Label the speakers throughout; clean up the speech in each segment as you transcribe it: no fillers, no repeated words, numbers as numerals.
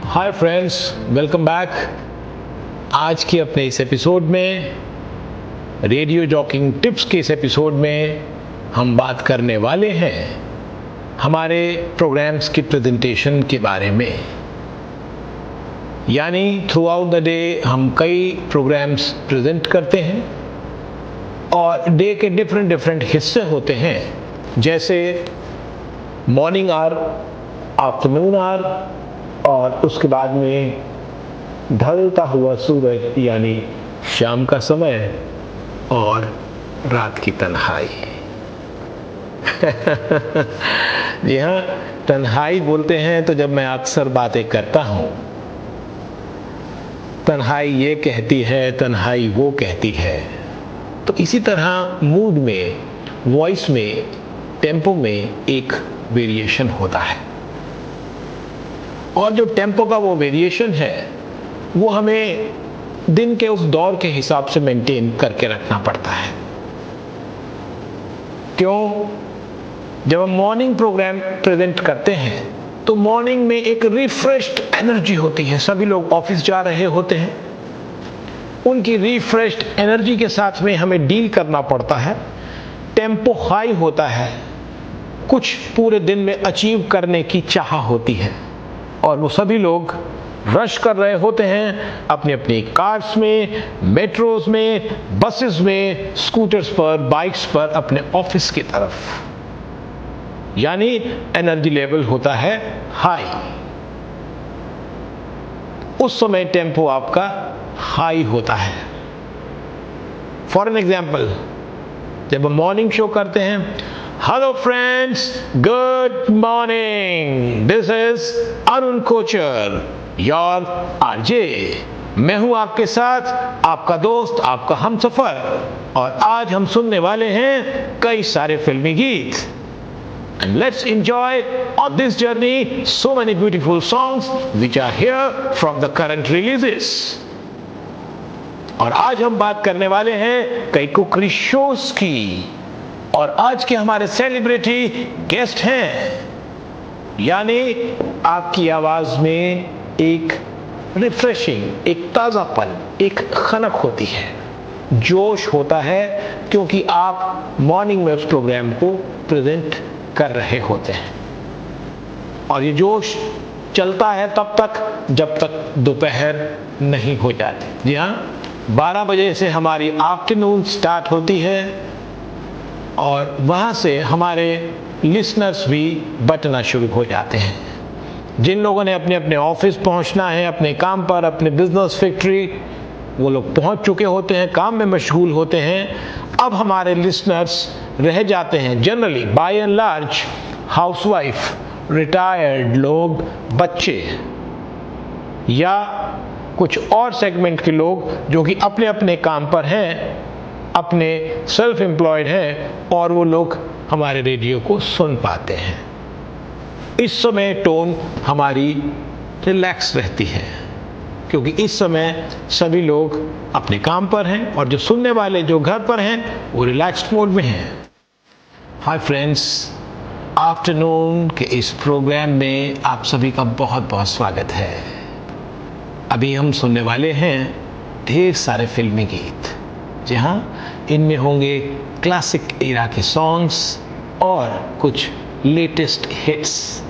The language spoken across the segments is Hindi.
Speaker 1: Hi friends, welcome back. आज के अपने इस एपिसोड में, रेडियो जॉकिंग टिप्स के इस एपिसोड में हम बात करने वाले हैं हमारे प्रोग्राम्स की प्रेजेंटेशन के बारे में। यानी थ्रू आउट द डे हम कई प्रोग्राम्स प्रेजेंट करते हैं और डे के डिफरेंट हिस्से होते हैं, जैसे मॉर्निंग आवर, आफ्टरनून आवर और उसके बाद में ढलता हुआ सूरज यानी शाम का समय और रात की तन्हाई। जी हाँ, तन्हाई बोलते हैं तो जब मैं अक्सर बातें करता हूँ, तन्हाई ये कहती है, तन्हाई वो कहती है, तो इसी तरह मूड में, वॉइस में, टेम्पो में एक वेरिएशन होता है। और जो टेम्पो का वो वेरिएशन है, वो हमें दिन के उस दौर के हिसाब से मेंटेन करके रखना पड़ता है। क्यों? जब हम मॉर्निंग प्रोग्राम प्रेजेंट करते हैं तो मॉर्निंग में एक रिफ्रेश्ड एनर्जी होती है। सभी लोग ऑफिस जा रहे होते हैं, उनकी रिफ्रेश्ड एनर्जी के साथ में हमें डील करना पड़ता है। टेम्पो हाई होता है, कुछ पूरे दिन में अचीव करने की चाह होती है और वो सभी लोग रश कर रहे होते हैं अपनी अपनी कार्स में, मेट्रोज में, बसेस में, स्कूटर्स पर, बाइक्स पर अपने ऑफिस की तरफ। यानी एनर्जी लेवल होता है हाई। उस समय टेम्पो आपका हाई होता है। फॉर एन एग्जाम्पल, जब हम मॉर्निंग शो करते हैं, hello friends, good morning, this is Arun Kochar, your RJ. मैं हूं आपके साथ, आपका दोस्त, आपका हमसफर, और आज हम सुनने वाले हैं कई सारे फिल्मी गीत। And let's enjoy on this journey so many beautiful songs which are here from the current releases. और आज हम बात करने वाले हैं कई कुकरी शोज की, और आज के हमारे सेलिब्रिटी गेस्ट हैं। यानी आपकी आवाज में एक रिफ्रेशिंग, एक ताजापन, एक खनक होती है, जोश होता है, क्योंकि आप मॉर्निंग में उस प्रोग्राम को प्रेजेंट कर रहे होते हैं। और ये जोश चलता है तब तक जब तक दोपहर नहीं हो जाती। जी हाँ, 12 बजे से हमारी आफ्टरनून स्टार्ट होती है और वहाँ से हमारे लिसनर्स भी बटना शुरू हो जाते हैं। जिन लोगों ने अपने अपने ऑफिस पहुँचना है, अपने काम पर, अपने बिजनेस फैक्ट्री, वो लोग पहुँच चुके होते हैं, काम में मशगूल होते हैं। अब हमारे लिसनर्स रह जाते हैं, generally by and large housewife, retired लोग, बच्चे या कुछ और सेगमेंट के लोग जो कि अपने अपने काम पर हैं, अपने सेल्फ एम्प्लॉयड हैं, और वो लोग हमारे रेडियो को सुन पाते हैं। इस समय टोन हमारी रिलैक्स रहती है, क्योंकि इस समय सभी लोग अपने काम पर हैं और जो सुनने वाले जो घर पर हैं वो रिलैक्स्ड मोड में हैं। हाय फ्रेंड्स, आफ्टरनून के इस प्रोग्राम में आप सभी का बहुत बहुत स्वागत है। अभी हम सुनने वाले हैं ढेर सारे फिल्मी गीत। जी हाँ, इनमें होंगे क्लासिक एरा के सॉन्ग्स और कुछ लेटेस्ट हिट्स।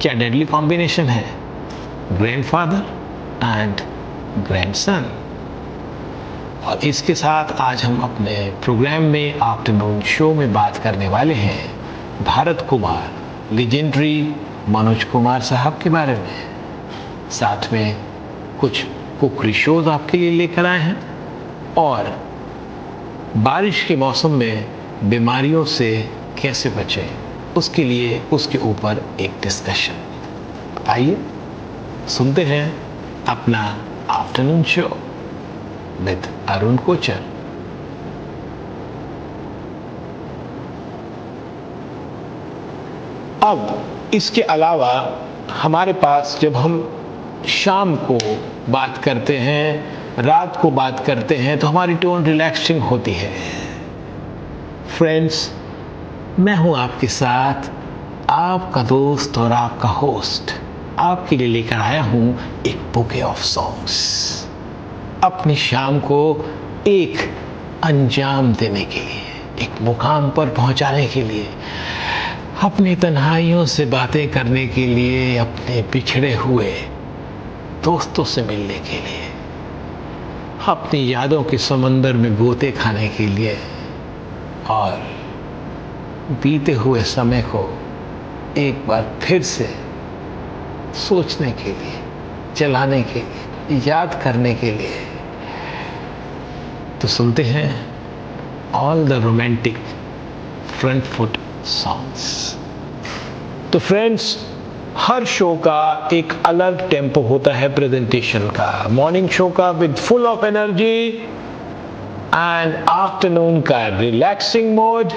Speaker 1: क्या डेडली कॉम्बिनेशन है, ग्रैंडफादर एंड ग्रैंडसन। और इसके साथ आज हम अपने प्रोग्राम में, आफ्टरनून शो में बात करने वाले हैं भारत कुमार, लेजेंडरी मनोज कुमार साहब के बारे में। साथ में कुछ कुकरी शोज आपके लिए लेकर आए हैं और बारिश के मौसम में बीमारियों से कैसे बचें, उसके लिए उसके ऊपर एक डिस्कशन। आइए सुनते हैं अपना afternoon show with Arun Kochar. अब इसके अलावा हमारे पास, जब हम शाम को बात करते हैं, रात को बात करते हैं, तो हमारी टोन रिलैक्सिंग होती है। फ्रेंड्स, मैं हूं आपके साथ, आपका दोस्त और आपका होस्ट आपके लिए लेकर आया हूँ एक बुके ऑफ सॉन्ग्स, अपनी शाम को एक अंजाम देने के लिए, एक मुकाम पर पहुंचाने के लिए, अपनी तन्हाइयों से बातें करने के लिए, अपने बिछड़े हुए दोस्तों से मिलने के लिए, अपनी यादों के समंदर में गोते खाने के लिए और बीते हुए समय को एक बार फिर से सोचने के लिए, चलाने के लिए, याद करने के लिए। तो सुनते हैं all the romantic front foot songs. तो फ्रेंड्स, हर शो का एक अलग टेम्पो होता है प्रेजेंटेशन का। मॉर्निंग शो का with full of energy and afternoon का रिलैक्सिंग मोड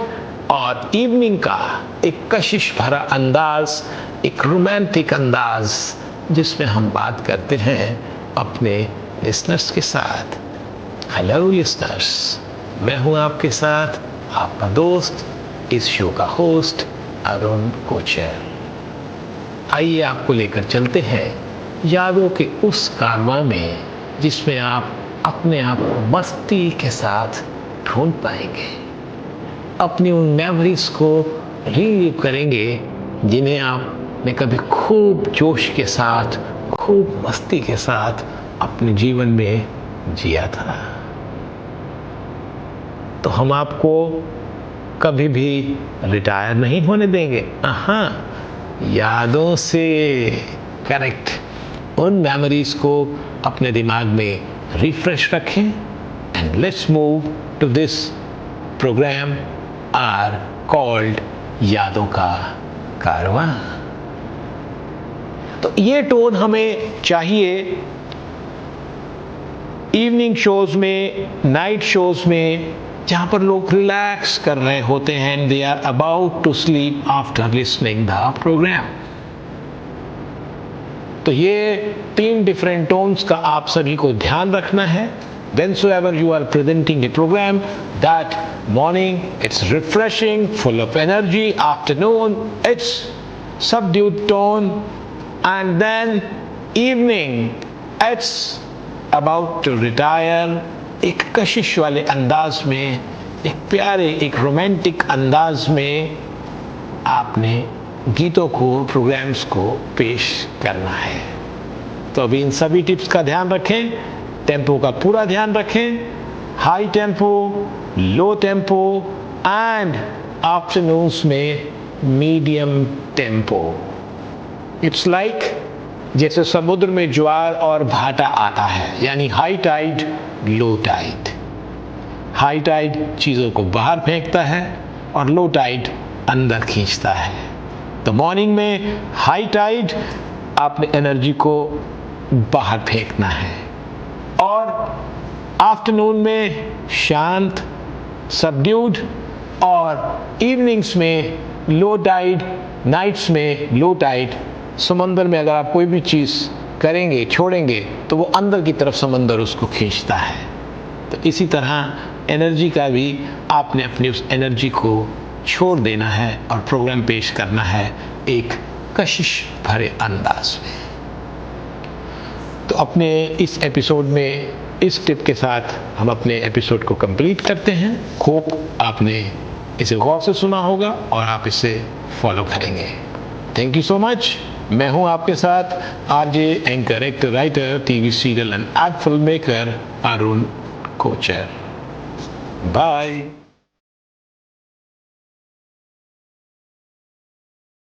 Speaker 1: और इवनिंग का एक कशिश भरा अंदाज, एक रोमांटिक अंदाज जिसमें हम बात करते हैं अपने लिसनर्स के साथ। हेलो लिसनर्स, मैं हूं आपके साथ आपका दोस्त, इस शो का होस्ट अरुण कोचर। आइए आपको लेकर चलते हैं यादों के उस कारवां में जिसमें आप अपने आप को मस्ती के साथ ढूंढ पाएंगे, अपनी उन मेमोरीज को रीलिव करेंगे जिन्हें आपने कभी खूब जोश के साथ, खूब मस्ती के साथ अपने जीवन में जिया था। तो हम आपको कभी भी रिटायर नहीं होने देंगे। यादों से करेक्ट उन मेमोरीज को अपने दिमाग में रिफ्रेश रखें and let's move to this programme are called यादों का कारवां। तो ये टोन हमें चाहिए इवनिंग शोज में, नाइट शोज में, जहां पर लोग रिलैक्स कर रहे होते हैं, they are about to sleep after listening the programme. तो ये 3 डिफरेंट टोन्स का आप सभी को ध्यान रखना है whensoever you are presenting a program, that morning it's refreshing, full of energy, afternoon it's subdued tone, and then evening it's about to retire, एक कशिश वाले अंदाज में, एक प्यारे, एक रोमांटिक अंदाज में आपने गीतों को, प्रोग्राम्स को पेश करना है। तो अभी इन सभी टिप्स का ध्यान रखें, टेम्पो का पूरा ध्यान रखें, high tempo, low tempo and afternoons में मीडियम टेम्पो। इट्स लाइक जैसे समुद्र में ज्वार और भाटा आता है, यानी high tide, low tide. High tide चीज़ों को बाहर फेंकता है और लो टाइड अंदर खींचता है। तो मॉर्निंग में हाई टाइड, आपने एनर्जी को बाहर फेंकना है, और आफ्टरनून में शांत, सबड्यूड, और इवनिंग्स में लो टाइड, नाइट्स में लो टाइड। समंदर में अगर आप कोई भी चीज़ करेंगे, छोड़ेंगे, तो वो अंदर की तरफ समंदर उसको खींचता है। तो इसी तरह एनर्जी का भी आपने अपनी उस एनर्जी को छोड़ देना है और प्रोग्राम पेश करना है एक कशिश भरे अंदाज में। तो अपने इस एपिसोड में इस टिप के साथ हम अपने एपिसोड को कंप्लीट करते हैं। होप आपने इसे गौर से सुना होगा और आप इसे फॉलो करेंगे। Thank you so much. मैं हूं आपके साथ RJ, anchor, actor, writer, TV serial and ad film maker Arun Kochar. Bye.